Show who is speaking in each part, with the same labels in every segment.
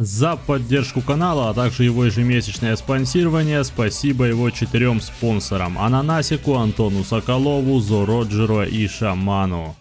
Speaker 1: За поддержку канала, а также его ежемесячное спонсирование спасибо его 4 спонсорам: Ананасику, Антону Соколову, Зо Роджеру и Шаману.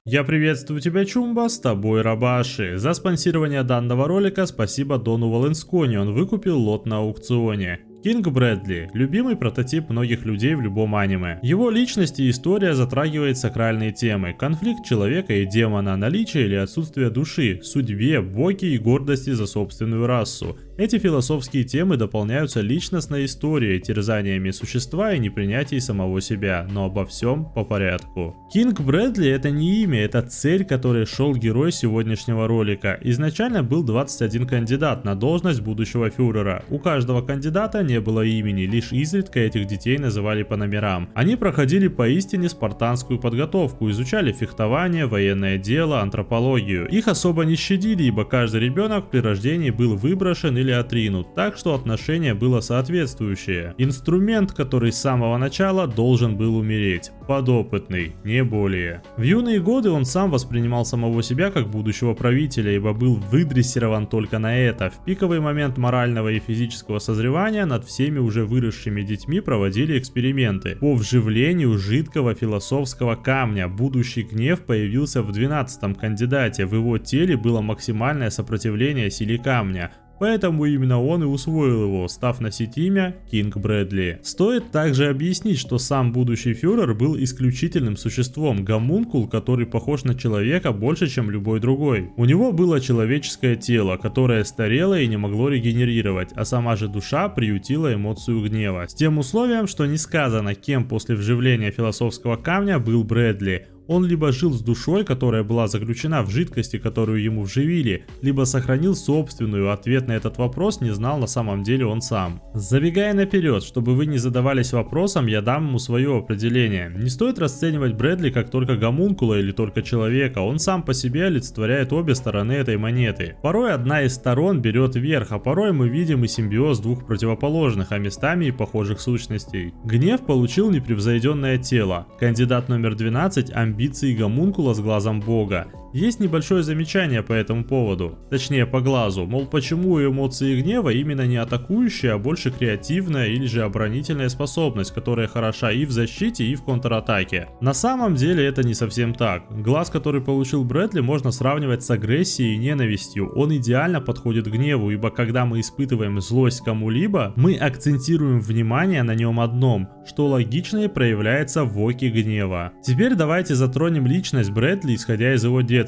Speaker 1: Я приветствую тебя, Чумба, с тобой Рабаши. За спонсирование данного ролика спасибо Дону Валенскони, он выкупил лот на аукционе. Кинг Брэдли – любимый прототип многих людей в любом аниме. Его личность и история затрагивает сакральные темы: конфликт человека и демона, наличие или отсутствие души, судьбе, боге и гордости за собственную расу. Эти философские темы дополняются личностной историей, терзаниями существа и непринятием самого себя, но обо всем по порядку. Кинг Брэдли – это не имя, это цель, к которой шел герой сегодняшнего ролика. Изначально был 21 кандидат на должность будущего фюрера. У каждого кандидата не было имени, лишь изредка этих детей называли по номерам. Они проходили поистине спартанскую подготовку, изучали фехтование, военное дело, антропологию. Их особо не щадили, ибо каждый ребенок при рождении был выброшен или отринут, так что отношение было соответствующее. Инструмент, который с самого начала должен был умереть. Подопытный, не более. В юные годы он сам воспринимал самого себя как будущего правителя, ибо был выдрессирован только на это. В пиковый момент морального и физического созревания над всеми уже выросшими детьми проводили эксперименты по вживлению жидкого философского камня. Будущий гнев появился в 12-м кандидате, в его теле было максимальное сопротивление силе камня. Поэтому именно он и усвоил его, став носить имя Кинг Брэдли. Стоит также объяснить, что сам будущий фюрер был исключительным существом, гомункул, который похож на человека больше, чем любой другой. У него было человеческое тело, которое старело и не могло регенерировать, а сама же душа приютила эмоцию гнева. С тем условием, что не сказано, кем после вживления философского камня был Брэдли. Он либо жил с душой, которая была заключена в жидкости, которую ему вживили, либо сохранил собственную. Ответ на этот вопрос не знал на самом деле он сам. Забегая наперед, чтобы вы не задавались вопросом, я дам ему свое определение. Не стоит расценивать Брэдли как только гомункула или только человека, он сам по себе олицетворяет обе стороны этой монеты. Порой одна из сторон берет верх, а порой мы видим и симбиоз двух противоположных, а местами и похожих сущностей. Гнев получил непревзойденное тело. Кандидат номер 12 – амбиции гомункула с глазом бога. Есть небольшое замечание по этому поводу, точнее по глазу, мол, почему эмоции гнева именно не атакующая, а больше креативная или же оборонительная способность, которая хороша и в защите, и в контратаке. На самом деле это не совсем так. Глаз, который получил Брэдли, можно сравнивать с агрессией и ненавистью. Он идеально подходит к гневу, ибо когда мы испытываем злость кому-либо, мы акцентируем внимание на нем одном, что логично и проявляется в оке гнева. Теперь давайте затронем личность Брэдли, исходя из его детства.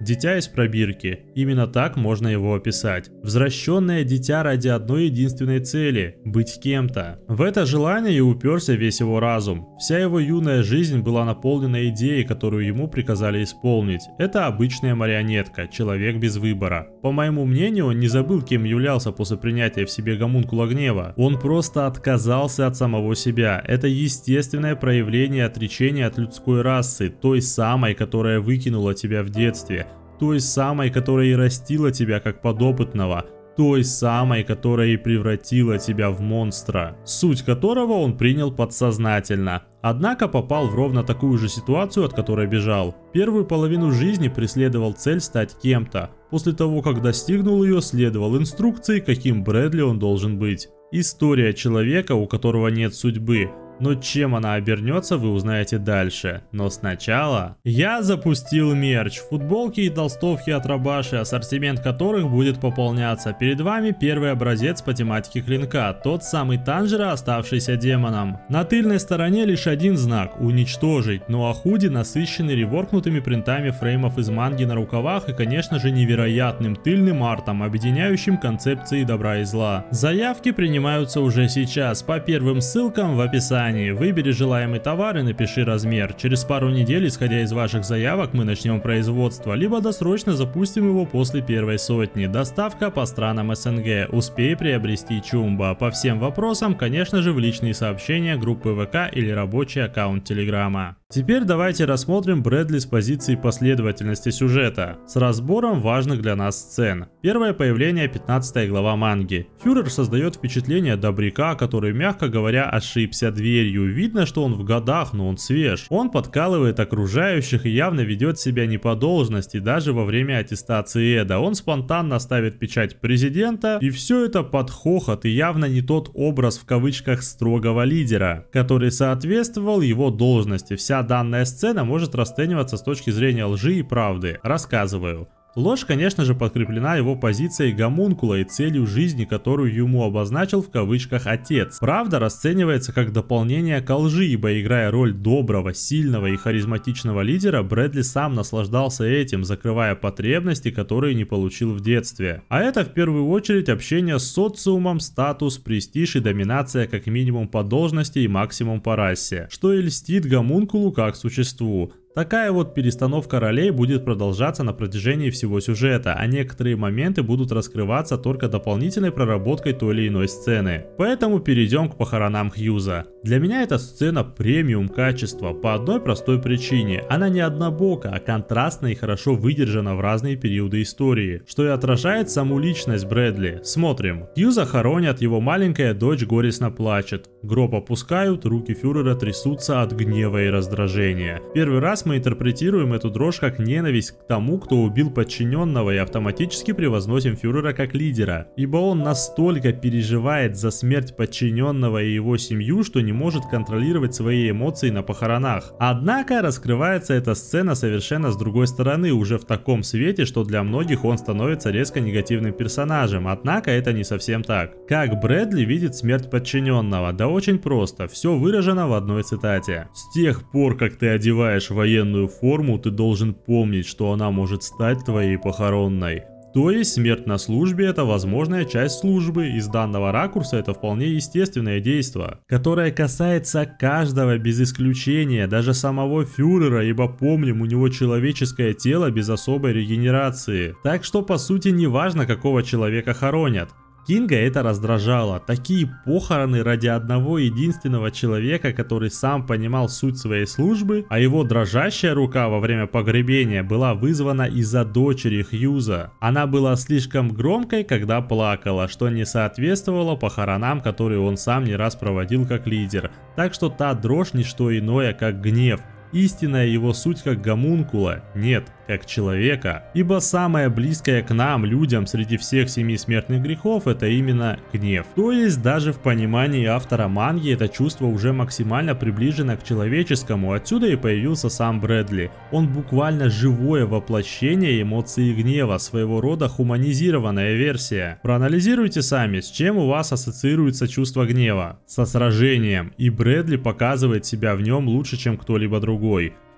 Speaker 1: Дитя из пробирки. Именно так можно его описать. Возвращенное дитя ради одной единственной цели – быть кем-то. В это желание и уперся весь его разум. Вся его юная жизнь была наполнена идеей, которую ему приказали исполнить. Это обычная марионетка, человек без выбора. По моему мнению, он не забыл, кем являлся после принятия в себе гомункула гнева. Он просто отказался от самого себя. Это естественное проявление отречения от людской расы, той самой, которая выкинула тебя в детстве, той самой, которая и растила тебя как подопытного, той самой, которая и превратила тебя в монстра, суть которого он принял подсознательно. Однако попал в ровно такую же ситуацию, от которой бежал. Первую половину жизни преследовал цель стать кем-то. После того, как достигнул ее, следовал инструкции, каким Брэдли он должен быть. История человека, у которого нет судьбы. Но чем она обернется, вы узнаете дальше. Но сначала я запустил мерч, футболки и толстовки от Рабаши, ассортимент которых будет пополняться. Перед вами первый образец по тематике клинка, тот самый Танжера, оставшийся демоном. На тыльной стороне лишь один знак – уничтожить, ну а худи насыщенный реворкнутыми принтами фреймов из манги на рукавах и, конечно же, невероятным тыльным артом, объединяющим концепции добра и зла. Заявки принимаются уже сейчас по первым ссылкам в описании. Выбери желаемый товар и напиши размер. Через пару недель, исходя из ваших заявок, мы начнем производство, либо досрочно запустим его после первой сотни. Доставка по странам СНГ. Успей приобрести Чумба. По всем вопросам, конечно же, в личные сообщения группы ВК или рабочий аккаунт Телеграма. Теперь давайте рассмотрим Брэдли с позиции последовательности сюжета, с разбором важных для нас сцен. Первое появление, 15 глава манги. Фюрер создает впечатление добряка, который, мягко говоря, ошибся дверью. Видно, что он в годах, но он свеж. Он подкалывает окружающих и явно ведет себя не по должности, даже во время аттестации Эда. Он спонтанно ставит печать президента, и все это под хохот и явно не тот образ в кавычках строгого лидера, который соответствовал его должности. Вся данная сцена может расцениваться с точки зрения лжи и правды. Рассказываю. Ложь, конечно же, подкреплена его позицией гомункула и целью жизни, которую ему обозначил в кавычках отец. Правда расценивается как дополнение ко лжи, ибо играя роль доброго, сильного и харизматичного лидера, Брэдли сам наслаждался этим, закрывая потребности, которые не получил в детстве. А это в первую очередь общение с социумом, статус, престиж и доминация как минимум по должности и максимум по расе, что и льстит гомункулу как существу. Такая вот перестановка ролей будет продолжаться на протяжении всего сюжета, а некоторые моменты будут раскрываться только дополнительной проработкой той или иной сцены. Поэтому перейдем к похоронам Хьюза. Для меня эта сцена премиум качества по одной простой причине. Она не однобока, а контрастна и хорошо выдержана в разные периоды истории, что и отражает саму личность Брэдли. Смотрим. Хьюза хоронят, его маленькая дочь горестно плачет. Гроб опускают, руки фюрера трясутся от гнева и раздражения. Первый раз мы интерпретируем эту дрожь как ненависть к тому, кто убил подчиненного, и автоматически превозносим фюрера как лидера, ибо он настолько переживает за смерть подчиненного и его семью, что не может контролировать свои эмоции на похоронах. Однако раскрывается эта сцена совершенно с другой стороны, уже в таком свете, что для многих он становится резко негативным персонажем, однако это не совсем так. Как Брэдли видит смерть подчиненного? Да очень просто, все выражено в одной цитате. «С тех пор, как ты одеваешь военную форму, ты должен помнить, что она может стать твоей похоронной». То есть смерть на службе — это возможная часть службы, из данного ракурса это вполне естественное действие, которое касается каждого без исключения, даже самого фюрера, ибо помним, у него человеческое тело без особой регенерации. Так что по сути не важно, какого человека хоронят. Кинга это раздражало. Такие похороны ради одного единственного человека, который сам понимал суть своей службы, а его дрожащая рука во время погребения была вызвана из-за дочери Хьюза. Она была слишком громкой, когда плакала, что не соответствовало похоронам, которые он сам не раз проводил как лидер. Так что та дрожь не что иное, как гнев. Истинная его суть как гомункула, нет, как человека, ибо самое близкое к нам, людям, среди всех 7 смертных грехов, это именно гнев. То есть даже в понимании автора манги это чувство уже максимально приближено к человеческому, отсюда и появился сам Брэдли. Он буквально живое воплощение эмоций гнева, своего рода хуманизированная версия. Проанализируйте сами, с чем у вас ассоциируется чувство гнева. Со сражением, и Брэдли показывает себя в нем лучше, чем кто-либо другой.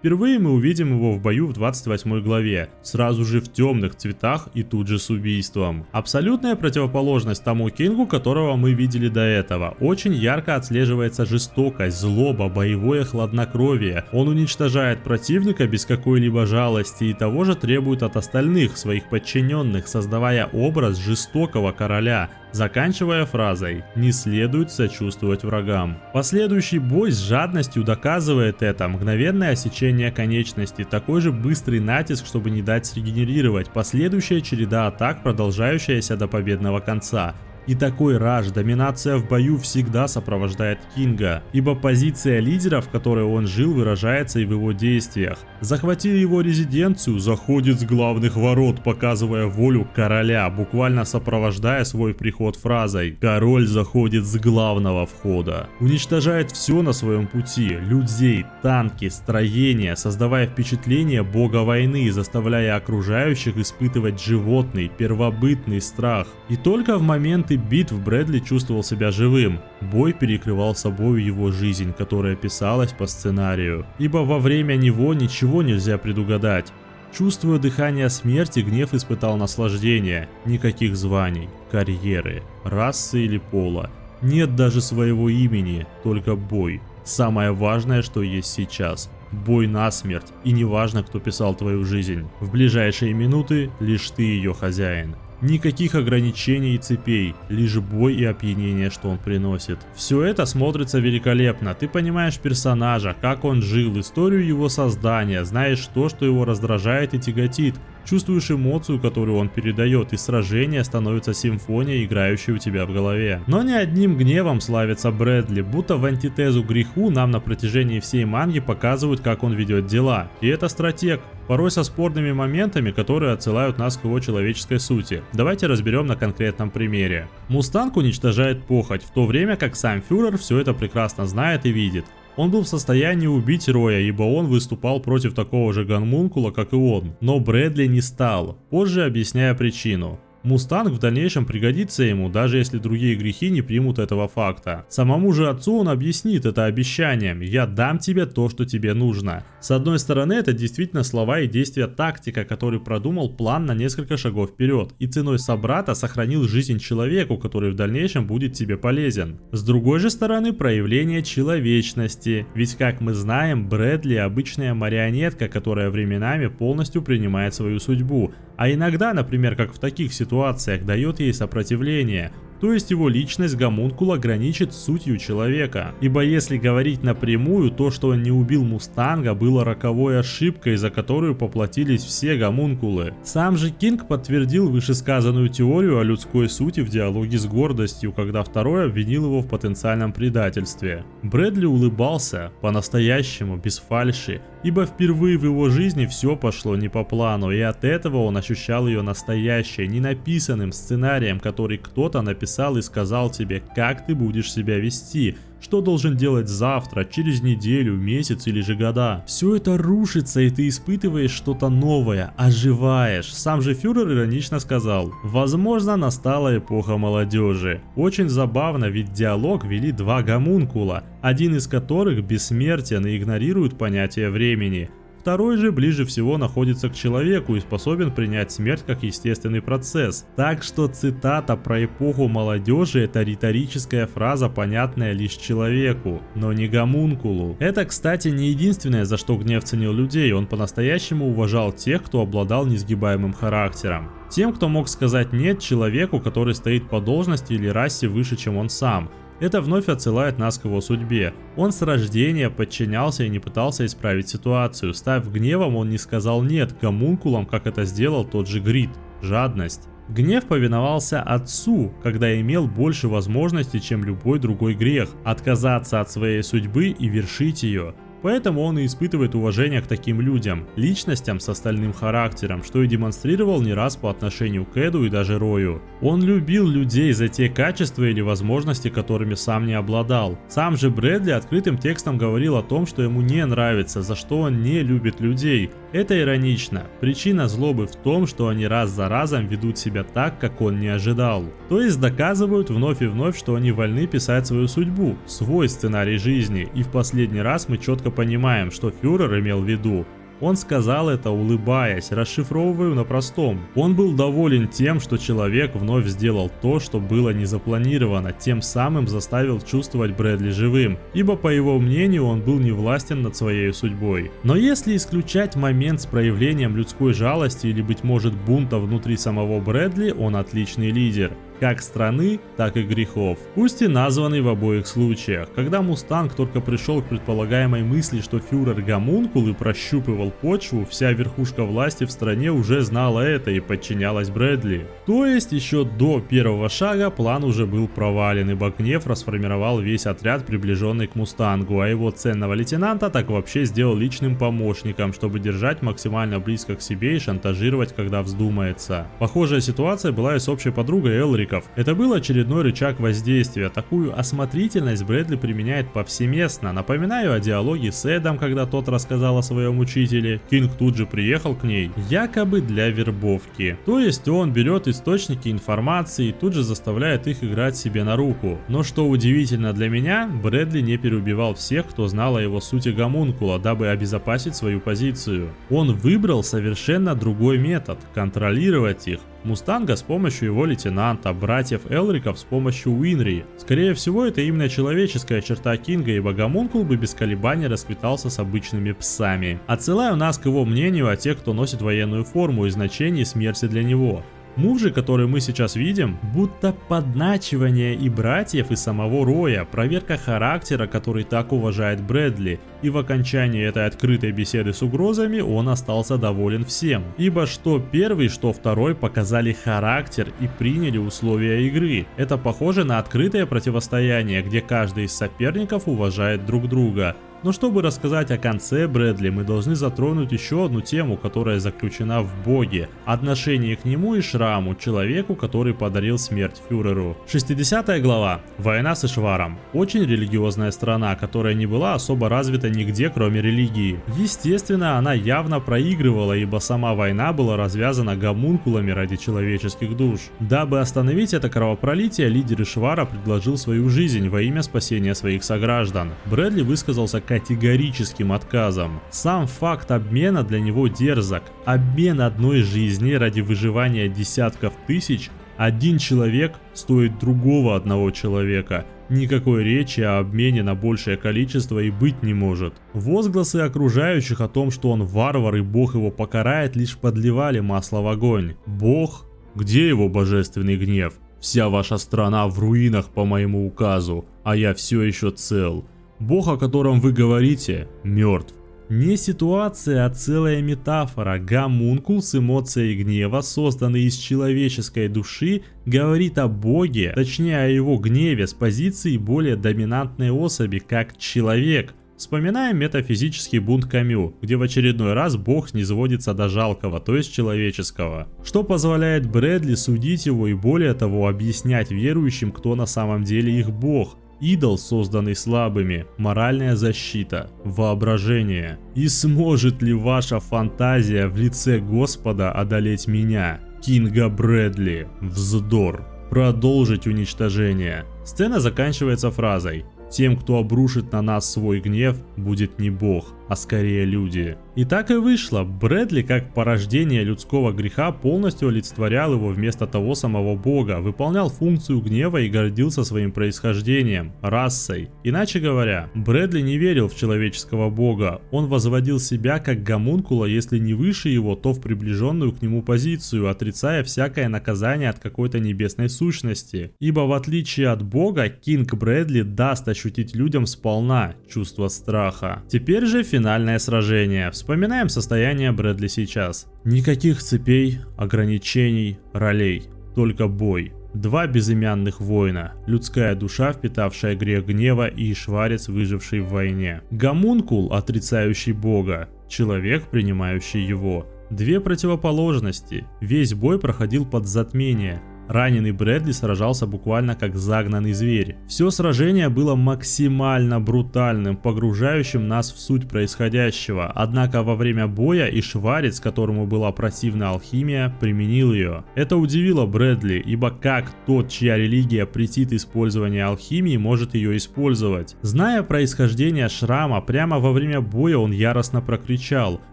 Speaker 1: Впервые мы увидим его в бою в 28 главе, сразу же в темных цветах и тут же с убийством. Абсолютная противоположность тому Кингу, которого мы видели до этого. Очень ярко отслеживается жестокость, злоба, боевое хладнокровие. Он уничтожает противника без какой-либо жалости и того же требует от остальных, своих подчиненных, создавая образ жестокого короля, заканчивая фразой «не следует сочувствовать врагам». Последующий бой с жадностью доказывает это, мгновенное осечение конечности, такой же быстрый натиск, чтобы не дать срегенерировать, последующая череда атак, продолжающаяся до победного конца. И такой раж, доминация в бою всегда сопровождает Кинга, ибо позиция лидера, в которой он жил, выражается и в его действиях. Захватили его резиденцию, заходит с главных ворот, показывая волю короля, буквально сопровождая свой приход фразой «Король заходит с главного входа». Уничтожает все на своем пути, людей, танки, строения, создавая впечатление бога войны, заставляя окружающих испытывать животный, первобытный страх. И только в моменты битв Брэдли чувствовал себя живым. Бой перекрывал собой его жизнь, которая писалась по сценарию, ибо во время него ничего нельзя предугадать. Чувствуя дыхание смерти, гнев испытал наслаждение. Никаких званий, карьеры, расы или пола. Нет даже своего имени, только бой. Самое важное, что есть сейчас. Бой насмерть, и неважно, кто писал твою жизнь. В ближайшие минуты лишь ты ее хозяин. Никаких ограничений и цепей, лишь бой и опьянение, что он приносит. Все это смотрится великолепно, ты понимаешь персонажа, как он жил, историю его создания, знаешь то, что его раздражает и тяготит, чувствуешь эмоцию, которую он передает, и сражение становится симфонией, играющей у тебя в голове. Но не одним гневом славится Брэдли, будто в антитезу греху нам на протяжении всей манги показывают, как он ведет дела. И это стратег, порой со спорными моментами, которые отсылают нас к его человеческой сути. Давайте разберем на конкретном примере. Мустанг уничтожает похоть, в то время как сам фюрер все это прекрасно знает и видит. Он был в состоянии убить Роя, ибо он выступал против такого же гомункула, как и он. Но Брэдли не стал, позже объясняя причину. Мустанг в дальнейшем пригодится ему, даже если другие грехи не примут этого факта. Самому же отцу он объяснит это обещанием: «Я дам тебе то, что тебе нужно». С одной стороны, это действительно слова и действия тактика, который продумал план на несколько шагов вперед, и ценой собрата сохранил жизнь человеку, который в дальнейшем будет тебе полезен. С другой же стороны, проявление человечности, ведь как мы знаем, Брэдли обычная марионетка, которая временами полностью принимает свою судьбу, а иногда, например, как в таких ситуациях, дает ей сопротивление. То есть его личность гомункула граничит с сутью человека. Ибо если говорить напрямую, то, что он не убил Мустанга, было роковой ошибкой, за которую поплатились все гомункулы. Сам же Кинг подтвердил вышесказанную теорию о людской сути в диалоге с гордостью, когда второй обвинил его в потенциальном предательстве. Брэдли улыбался, по-настоящему, без фальши, ибо впервые в его жизни все пошло не по плану, и от этого он ощущал ее настоящей, ненаписанным сценарием, который кто-то написал и сказал тебе, как ты будешь себя вести, что должен делать завтра, через неделю, месяц или же года. Все это рушится, и ты испытываешь что-то новое, оживаешь. Сам же фюрер иронично сказал: возможно, настала эпоха молодежи. Очень забавно, ведь диалог вели два гомункула, один из которых бессмертен и игнорирует понятие времени. Второй же ближе всего находится к человеку и способен принять смерть как естественный процесс. Так что цитата про эпоху молодежи — это риторическая фраза, понятная лишь человеку, но не гомункулу. Это, кстати, не единственное, за что Гнев ценил людей, он по-настоящему уважал тех, кто обладал несгибаемым характером. Тем, кто мог сказать «нет» человеку, который стоит по должности или расе выше, чем он сам. Это вновь отсылает нас к его судьбе. Он с рождения подчинялся и не пытался исправить ситуацию. Став гневом, он не сказал «нет» гомункулам, как это сделал тот же Грид. Жадность. Гнев повиновался отцу, когда имел больше возможностей, чем любой другой грех, отказаться от своей судьбы и вершить ее. Поэтому он и испытывает уважение к таким людям, личностям с остальным характером, что и демонстрировал не раз по отношению к Эду и даже Рою. Он любил людей за те качества или возможности, которыми сам не обладал. Сам же Брэдли открытым текстом говорил о том, что ему не нравится, за что он не любит людей. Это иронично. Причина злобы в том, что они раз за разом ведут себя так, как он не ожидал. То есть доказывают вновь и вновь, что они вольны писать свою судьбу, свой сценарий жизни, и в последний раз мы четко понимаем, что фюрер имел в виду. Он сказал это, улыбаясь, расшифровывая на простом. Он был доволен тем, что человек вновь сделал то, что было не запланировано, тем самым заставил чувствовать Брэдли живым, ибо по его мнению он был не властен над своей судьбой. Но если исключать момент с проявлением людской жалости или, быть может, бунта внутри самого Брэдли, он отличный лидер. Как страны, так и грехов. Пусть и названный в обоих случаях. Когда Мустанг только пришел к предполагаемой мысли, что фюрер гомункул и прощупывал почву, вся верхушка власти в стране уже знала это и подчинялась Брэдли. То есть еще до первого шага план уже был провален, ибо Гнев расформировал весь отряд, приближенный к Мустангу, а его ценного лейтенанта так вообще сделал личным помощником, чтобы держать максимально близко к себе и шантажировать, когда вздумается. Похожая ситуация была и с общей подругой Элрик. Это был очередной рычаг воздействия. Такую осмотрительность Брэдли применяет повсеместно. Напоминаю о диалоге с Эдом, когда тот рассказал о своем учителе. Кинг тут же приехал к ней, якобы для вербовки. То есть он берет источники информации и тут же заставляет их играть себе на руку. Но что удивительно для меня, Брэдли не переубивал всех, кто знал о его сути гомункула, дабы обезопасить свою позицию. Он выбрал совершенно другой метод – контролировать их. Мустанга с помощью его лейтенанта, братьев Элриков с помощью Уинри. Скорее всего, это именно человеческая черта Кинга, ибо гомункул бы без колебаний расквитался с обычными псами. Отсылаю нас к его мнению о тех, кто носит военную форму и значении смерти для него. Мув же, который мы сейчас видим, будто подначивание и братьев, и самого Роя, проверка характера, который так уважает Брэдли, и в окончании этой открытой беседы с угрозами он остался доволен всем. Ибо что первый, что второй показали характер и приняли условия игры. Это похоже на открытое противостояние, где каждый из соперников уважает друг друга. Но чтобы рассказать о конце Брэдли, мы должны затронуть еще одну тему, которая заключена в Боге. Отношение к нему и Шраму, человеку, который подарил смерть фюреру. 60 глава. Война с Ишваром. Очень религиозная страна, которая не была особо развита нигде, кроме религии. Естественно, она явно проигрывала, ибо сама война была развязана гомункулами ради человеческих душ. Дабы остановить это кровопролитие, лидер Ишвара предложил свою жизнь во имя спасения своих сограждан. Брэдли высказался категорическим отказом. Сам факт обмена для него дерзок. Обмен одной жизни ради выживания десятков тысяч. Один человек стоит другого одного человека. Никакой речи о обмене на большее количество и быть не может. Возгласы окружающих о том, что он варвар и Бог его покарает, лишь подливали масло в огонь. Бог? Где его божественный гнев? Вся ваша страна в руинах по моему указу, а я все еще цел. Бог, о котором вы говорите, мертв. Не ситуация, а целая метафора. Гомункул с эмоцией гнева, созданный из человеческой души, говорит о Боге, точнее о его гневе с позиции более доминантной особи, как человек. Вспоминаем метафизический бунт Камю, где в очередной раз Бог низводится до жалкого, то есть человеческого. Что позволяет Брэдли судить его и более того объяснять верующим, кто на самом деле их Бог. Идол, созданный слабыми, моральная защита, воображение. И сможет ли ваша фантазия в лице Господа одолеть меня, Кинга Брэдли? Вздор. Продолжить уничтожение. Сцена заканчивается фразой: «Тем, кто обрушит на нас свой гнев, будет не Бог, а скорее люди». И так и вышло. Брэдли, как порождение людского греха, полностью олицетворял его вместо того самого Бога, выполнял функцию гнева и гордился своим происхождением, расой. Иначе говоря, Брэдли не верил в человеческого Бога, он возводил себя как гомункула, если не выше его, то в приближенную к нему позицию, отрицая всякое наказание от какой-то небесной сущности. Ибо в отличие от Бога, Кинг Брэдли даст ощутить людям сполна чувство страха. Теперь же финальное сражение. Вспоминаем состояние Брэдли сейчас. Никаких цепей, ограничений, ролей. Только бой. Два безымянных воина. Людская душа, впитавшая грех гнева, и Ишварец, выживший в войне. Гомункул, отрицающий Бога. Человек, принимающий его. Две противоположности. Весь бой проходил под затмение. Раненый Брэдли сражался буквально как загнанный зверь. Все сражение было максимально брутальным, погружающим нас в суть происходящего. Однако во время боя Ишварец, которому была противна алхимия, применил ее. Это удивило Брэдли, ибо как тот, чья религия претит использование алхимии, может ее использовать? Зная происхождение Шрама, прямо во время боя он яростно прокричал: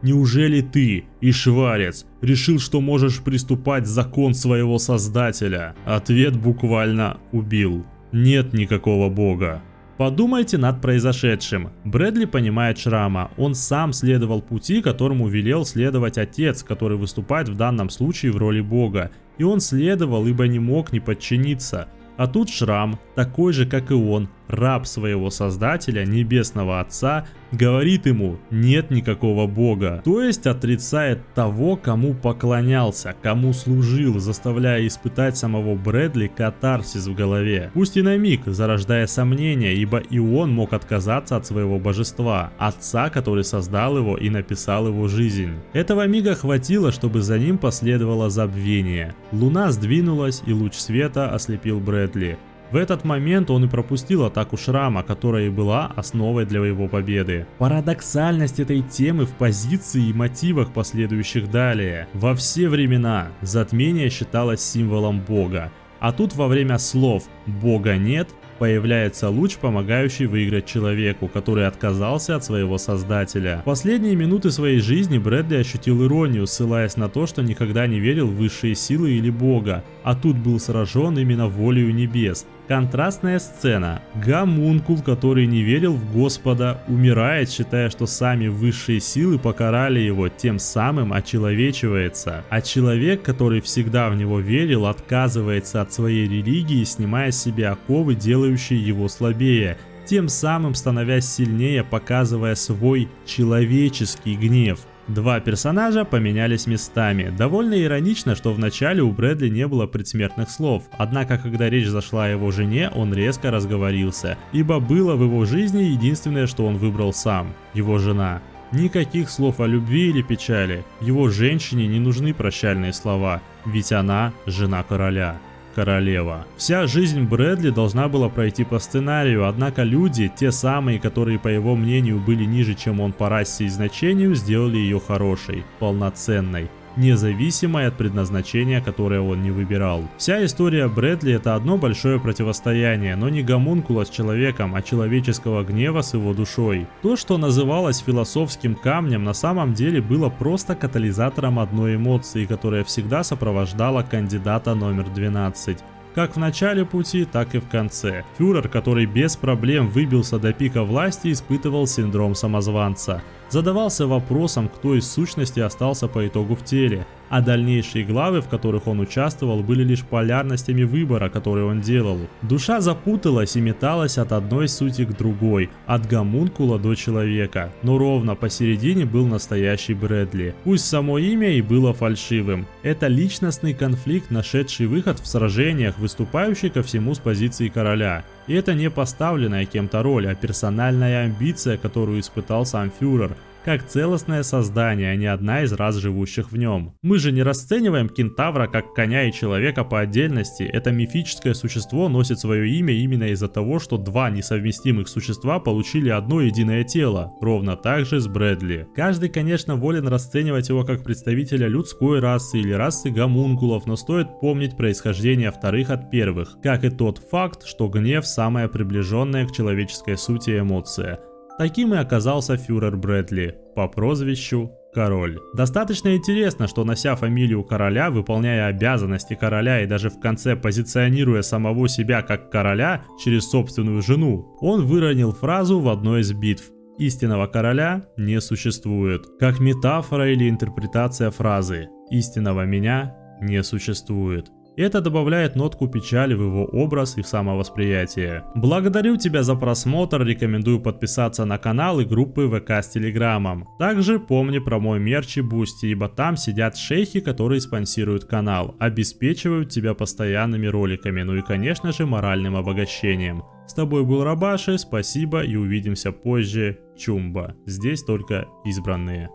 Speaker 1: «Неужели ты, Ишварец, решил, что можешь приступать закон своего создателя?» Ответ буквально убил. Нет никакого бога. Подумайте над произошедшим. Брэдли понимает Шрама. Он сам следовал пути, которому велел следовать отец, который выступает в данном случае в роли бога. И он следовал, ибо не мог не подчиниться. А тут Шрам, такой же как и он, раб своего создателя, небесного отца, говорит ему: нет никакого бога. То есть отрицает того, кому поклонялся, кому служил, заставляя испытать самого Брэдли катарсис в голове. Пусть и на миг, зарождая сомнения, ибо и он мог отказаться от своего божества, отца, который создал его и написал его жизнь. Этого мига хватило, чтобы за ним последовало забвение. Луна сдвинулась, и луч света ослепил Брэдли. В этот момент он и пропустил атаку Шрама, которая и была основой для его победы. Парадоксальность этой темы в позиции и мотивах, последующих далее. Во все времена затмение считалось символом Бога, а тут во время слов «Бога нет» появляется луч, помогающий выиграть человеку, который отказался от своего создателя. В последние минуты своей жизни Брэдли ощутил иронию, ссылаясь на то, что никогда не верил в высшие силы или Бога, а тут был сражен именно волею небес. Контрастная сцена. Гомункул, который не верил в Господа, умирает, считая, что сами высшие силы покарали его, тем самым очеловечивается. А человек, который всегда в него верил, отказывается от своей религии, снимая с себя оковы, делающие его слабее, тем самым становясь сильнее, показывая свой человеческий гнев. Два персонажа поменялись местами. Довольно иронично, что вначале у Брэдли не было предсмертных слов, однако когда речь зашла о его жене, он резко разговорился, ибо было в его жизни единственное, что он выбрал сам – его жена. Никаких слов о любви или печали. Его женщине не нужны прощальные слова, ведь она – жена короля. Королева. Вся жизнь Брэдли должна была пройти по сценарию, однако люди, те самые, которые по его мнению были ниже, чем он по расе и значению, сделали ее хорошей, полноценной, независимой от предназначения, которое он не выбирал. Вся история Брэдли — это одно большое противостояние, но не гомункула с человеком, а человеческого гнева с его душой. То, что называлось философским камнем, на самом деле было просто катализатором одной эмоции, которая всегда сопровождала кандидата номер 12. Как в начале пути, так и в конце. Фюрер, который без проблем выбился до пика власти, испытывал синдром самозванца. Задавался вопросом, кто из сущности остался по итогу в теле, а дальнейшие главы, в которых он участвовал, были лишь полярностями выбора, который он делал. Душа запуталась и металась от одной сути к другой, от гомункула до человека, но ровно посередине был настоящий Брэдли. Пусть само имя и было фальшивым. Это личностный конфликт, нашедший выход в сражениях, выступающий ко всему с позиции короля. И это не поставленная кем-то роль, а персональная амбиция, которую испытал сам фюрер, как целостное создание, а не одна из рас, живущих в нем. Мы же не расцениваем кентавра как коня и человека по отдельности. Это мифическое существо носит свое имя именно из-за того, что два несовместимых существа получили одно единое тело. Ровно так же с Брэдли. Каждый, конечно, волен расценивать его как представителя людской расы или расы гомункулов, но стоит помнить происхождение вторых от первых, как и тот факт, что гнев – самая приближенная к человеческой сути эмоция. Таким и оказался фюрер Брэдли по прозвищу Король. Достаточно интересно, что нося фамилию короля, выполняя обязанности короля и даже в конце позиционируя самого себя как короля через собственную жену, он выронил фразу в одной из битв: «Истинного короля не существует», как метафора или интерпретация фразы «Истинного меня не существует». Это добавляет нотку печали в его образ и в самовосприятие. Благодарю тебя за просмотр, рекомендую подписаться на канал и группы ВК с Телеграмом. Также помни про мой мерч и Бусти, ибо там сидят шейхи, которые спонсируют канал, обеспечивают тебя постоянными роликами, ну и конечно же моральным обогащением. С тобой был Рабаши, спасибо и увидимся позже. Чумба. Здесь только избранные.